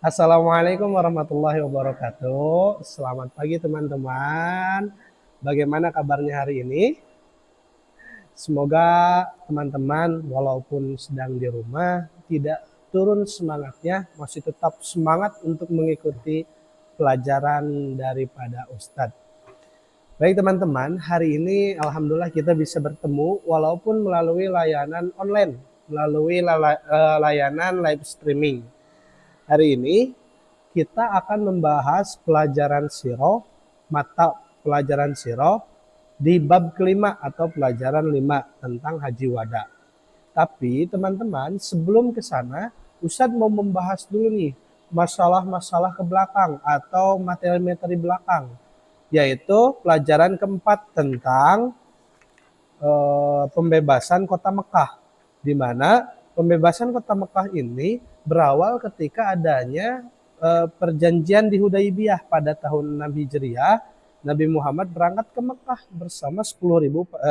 Assalamualaikum warahmatullahi wabarakatuh. Selamat pagi teman-teman. Bagaimana kabarnya hari ini? Semoga teman-teman walaupun sedang di rumah tidak turun semangatnya, masih tetap semangat untuk mengikuti pelajaran daripada Ustadz. Baik teman-teman, hari ini alhamdulillah kita bisa bertemu walaupun melalui layanan online, melalui layanan live streaming. Hari ini kita akan membahas pelajaran sirah, mata pelajaran sirah di bab kelima atau pelajaran 5 tentang haji wada. Tapi teman-teman, sebelum ke sana, Ustadz mau membahas dulu nih masalah-masalah ke belakang atau materi-materi belakang, yaitu pelajaran keempat tentang pembebasan kota Mekah, di mana pembebasan kota Mekah ini berawal ketika adanya perjanjian di Hudaybiyah pada tahun 6 Hijriah. Nabi Muhammad berangkat ke Mekah bersama 1.400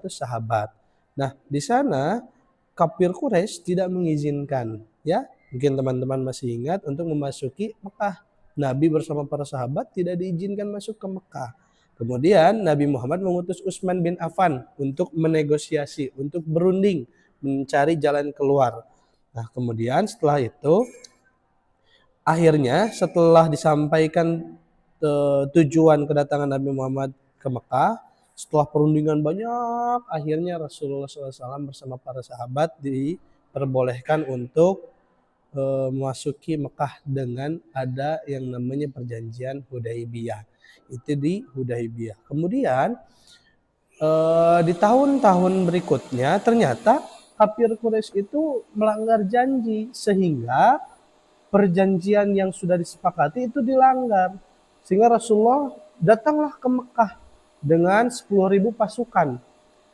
sahabat. Nah, di sana kafir Quraisy tidak mengizinkan, ya. Mungkin teman-teman masih ingat, untuk memasuki Mekah. Nabi bersama para sahabat tidak diizinkan masuk ke Mekah. Kemudian Nabi Muhammad mengutus Utsman bin Affan untuk menegosiasi, untuk berunding, mencari jalan keluar. Nah, kemudian setelah itu, akhirnya setelah disampaikan tujuan kedatangan Nabi Muhammad ke Mekah, setelah perundingan banyak, akhirnya Rasulullah SAW bersama para sahabat diperbolehkan untuk memasuki Mekah dengan ada yang namanya perjanjian Hudaybiyah. Itu di Hudaybiyah. Kemudian di tahun-tahun berikutnya ternyata kafir Quraisy itu melanggar janji, sehingga perjanjian yang sudah disepakati itu dilanggar. Sehingga Rasulullah datanglah ke Mekah dengan 10.000 pasukan.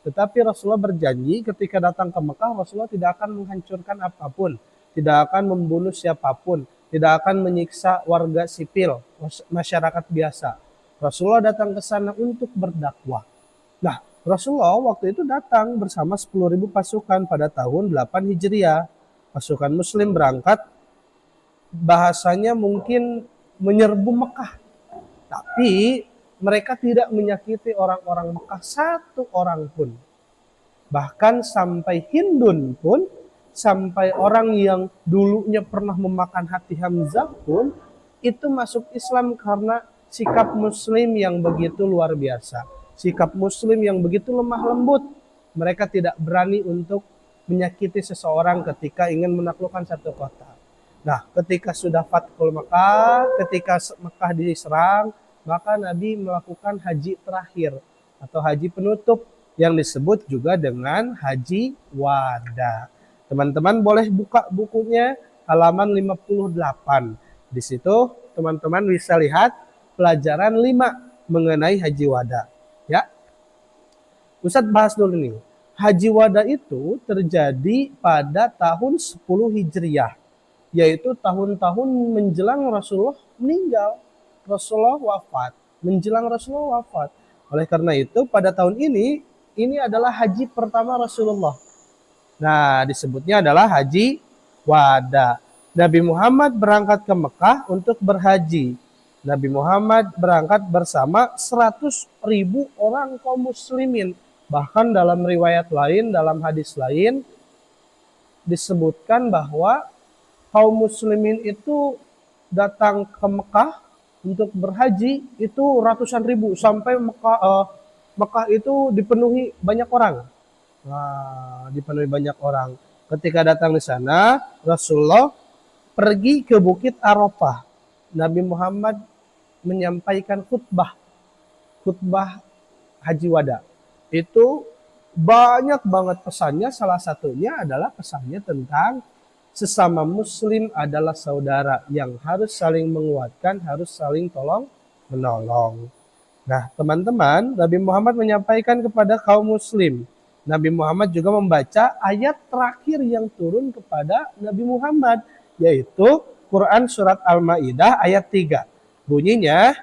Tetapi Rasulullah berjanji ketika datang ke Mekah, Rasulullah tidak akan menghancurkan apapun, tidak akan membunuh siapapun, tidak akan menyiksa warga sipil, masyarakat biasa. Rasulullah datang ke sana untuk berdakwah. Nah, Rasulullah waktu itu datang bersama 10.000 pasukan pada tahun 8 Hijriah. Pasukan Muslim berangkat, bahasanya mungkin menyerbu Mekah. Tapi mereka tidak menyakiti orang-orang Mekah satu orang pun. Bahkan sampai Hindun pun, sampai orang yang dulunya pernah memakan hati Hamzah pun, itu masuk Islam karena sikap Muslim yang begitu luar biasa. Sikap Muslim yang begitu lemah lembut. Mereka tidak berani untuk menyakiti seseorang ketika ingin menaklukkan satu kota. Nah, ketika sudah Fathul Mekah, ketika Mekah diserang, maka Nabi melakukan haji terakhir atau haji penutup yang disebut juga dengan haji wada. Teman-teman boleh buka bukunya halaman 58. Di situ teman-teman bisa lihat pelajaran 5 mengenai haji wada. Ya, Ustadz bahas dulu nih. Haji wada itu terjadi pada tahun 10 Hijriah, yaitu tahun-tahun menjelang Rasulullah meninggal, Rasulullah wafat, menjelang Rasulullah wafat. Oleh karena itu pada tahun ini adalah haji pertama Rasulullah. Nah, disebutnya adalah haji wada. Nabi Muhammad berangkat ke Mekah untuk berhaji. Nabi Muhammad berangkat bersama 100.000 orang kaum muslimin. Bahkan dalam riwayat lain, dalam hadis lain, disebutkan bahwa kaum muslimin itu datang ke Mekah untuk berhaji itu ratusan ribu, sampai Mekah itu dipenuhi banyak orang. Nah, dipenuhi banyak orang. Ketika datang di sana, Rasulullah pergi ke Bukit Arafah. Nabi Muhammad menyampaikan khutbah haji wada. Itu banyak banget pesannya, salah satunya adalah pesannya tentang sesama muslim adalah saudara yang harus saling menguatkan, harus saling tolong menolong. Nah, teman-teman, Nabi Muhammad menyampaikan kepada kaum muslim. Nabi Muhammad juga membaca ayat terakhir yang turun kepada Nabi Muhammad, yaitu Quran surat Al-Maidah ayat 3. Bunyinya,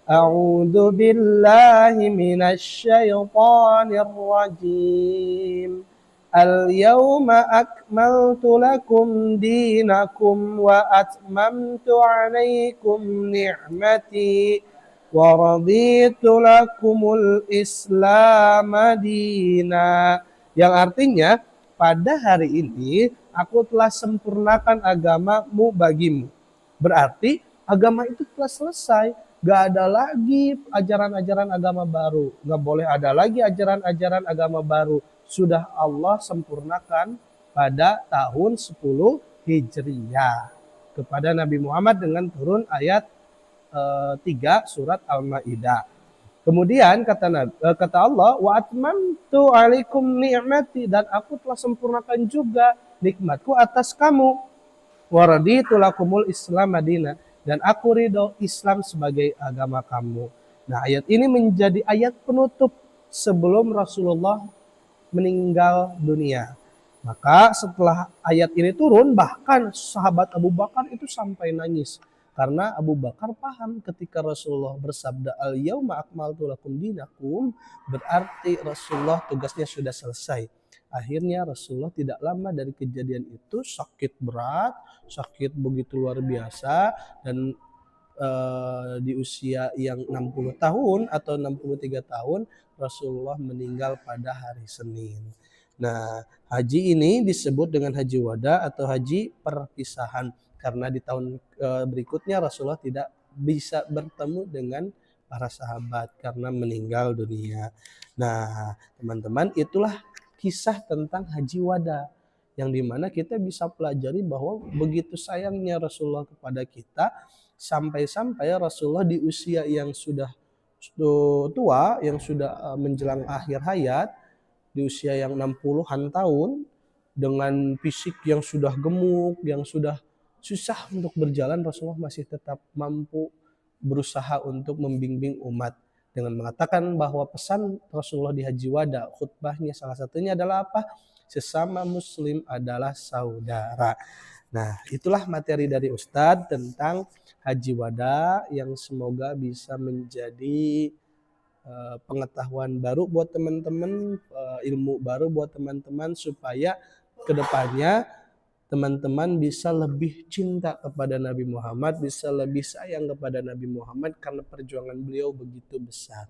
A'udzu billahi minasy syaithanir rajim. Al-yawma akmaltu lakum dinakum wa atmamtu alaikum ni'mati wa raditu lakumul Islam madina. Yang artinya, pada hari ini aku telah sempurnakan agamamu bagimu. Berarti agama itu telah selesai. Gak ada lagi ajaran-ajaran agama baru. Gak boleh ada lagi ajaran-ajaran agama baru. Sudah Allah sempurnakan pada tahun 10 Hijriyah kepada Nabi Muhammad dengan turun ayat 3 surat Al-Maidah. Kemudian kata Allah, wa atmamtu alaikum ni'mati, dan aku telah sempurnakan juga nikmatku atas kamu. Wa raditu lakumul Islam madina, dan aku ridho Islam sebagai agama kamu. Nah, ayat ini menjadi ayat penutup sebelum Rasulullah meninggal dunia. Maka setelah ayat ini turun, bahkan sahabat Abu Bakar itu sampai nangis. Karena Abu Bakar paham ketika Rasulullah bersabda al-yauma akmaltu lakum dinakum, berarti Rasulullah tugasnya sudah selesai. Akhirnya Rasulullah tidak lama dari kejadian itu sakit berat, sakit begitu luar biasa, dan di usia yang 60 tahun atau 63 tahun Rasulullah meninggal pada hari Senin. Nah, haji ini disebut dengan haji wada atau haji perpisahan karena di tahun berikutnya Rasulullah tidak bisa bertemu dengan para sahabat karena meninggal dunia. Nah, teman-teman, itulah kisah tentang haji wada yang dimana kita bisa pelajari bahwa begitu sayangnya Rasulullah kepada kita, sampai-sampai Rasulullah di usia yang sudah tua, yang sudah menjelang akhir hayat, di usia yang 60-an tahun, dengan fisik yang sudah gemuk, yang sudah susah untuk berjalan, Rasulullah masih tetap mampu berusaha untuk membimbing umat dengan mengatakan bahwa pesan Rasulullah di Haji Wada, khutbahnya salah satunya adalah apa? Sesama muslim adalah saudara. Nah, itulah materi dari Ustadz tentang Haji Wada yang semoga bisa menjadi pengetahuan baru buat teman-teman, ilmu baru buat teman-teman, supaya kedepannya teman-teman bisa lebih cinta kepada Nabi Muhammad, bisa lebih sayang kepada Nabi Muhammad karena perjuangan beliau begitu besar.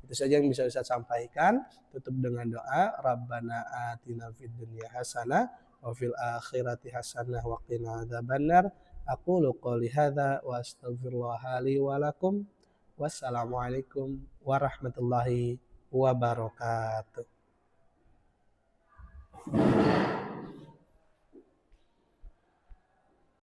Itu saja yang bisa saya sampaikan. Tutup dengan doa, Rabbana atina fid dunya hasanah wa fil akhirati hasanah wa qina adzabannar. Aqulu qouli hadza wa astaghfirullah li wa lakum. Wassalamualaikum warahmatullahi wabarakatuh.